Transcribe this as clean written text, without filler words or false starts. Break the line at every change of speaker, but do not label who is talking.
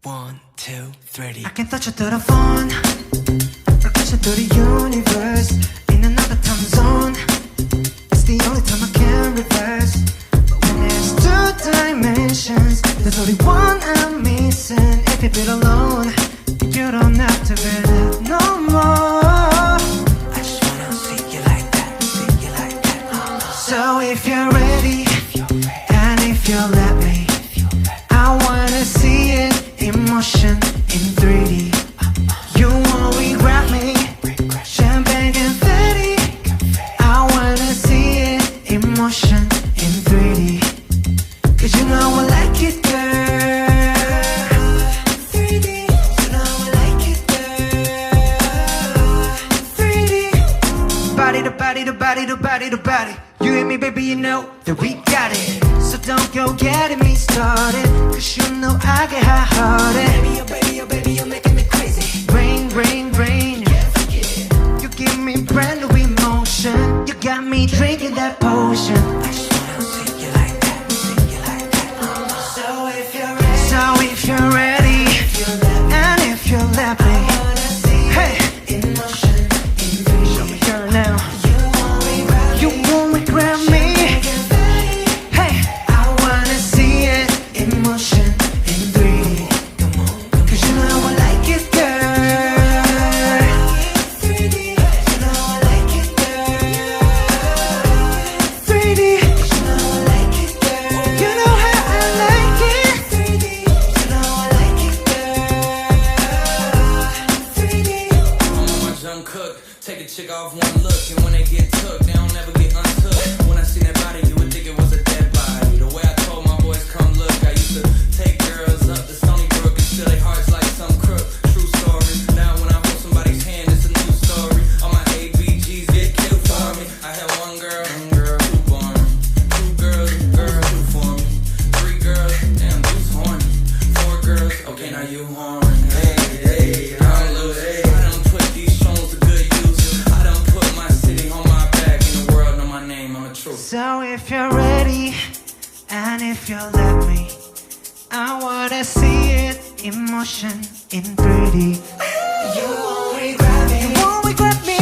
1, 2, 3.
I can touch it through the phone, or catch it through the universe. In another time zone, it's the only time I can reverse. But when there's two dimensions, there's only one I'm missing. If you feel alone, you don't have to be left no more.
I just wanna see you like that, see you like that.
So if you're ready, and if you let me, I wanna see it in motion in 3D. You won't regret me. Champagne confetti. I wanna see it in motion in 3D. Cause you know I like it, girl. 3D. You know I like it, girl. 3D. Body to body to body to body to body. You and me, baby, you know that we got it. So don't go getting me started, cause you know I get hot-hearted.
Baby, oh baby, oh baby, you're making me crazy.
Rain, rain, rain.
Can't forget.
You give me brand new emotion. You got me drinking that potion.
I just wanna see you like that, see you like that.
So if you're ready, and if you let me, hey,
In motion, in 3D.
show me girl now.
You won't regret
You won't regret me. Hey, I wanna see it in motion in 3D.
Come on,
Cause you know I like it, girl.
3D.
You know I like it, girl. 3D.
You know I like it, girl.
You know how I like it.
3D.
You know I like it, girl.
3D.
I'm on my junk cook, take a chick off one look, and when they get took, they don't never get untook. When I seen that body, you would think it was a dead body. The way I told my boys, come look, I used to take girls up to Stony Brook and steal their hearts like some crook. True story. Now when I hold somebody's hand, it's a new story. All my ABGs get killed for me. I had one girl, two for me. Two girls, two for me. Three girls, damn, dude's horny. Four girls, okay, now you horny. Hey, I'm loose. I done put these songs to good use. I done put my city on my back, and the world know my name, I'm the truth.
So if you're ready, and if you let me, I wanna see it in motion in 3D.
You won't regret me.
You won't regret me.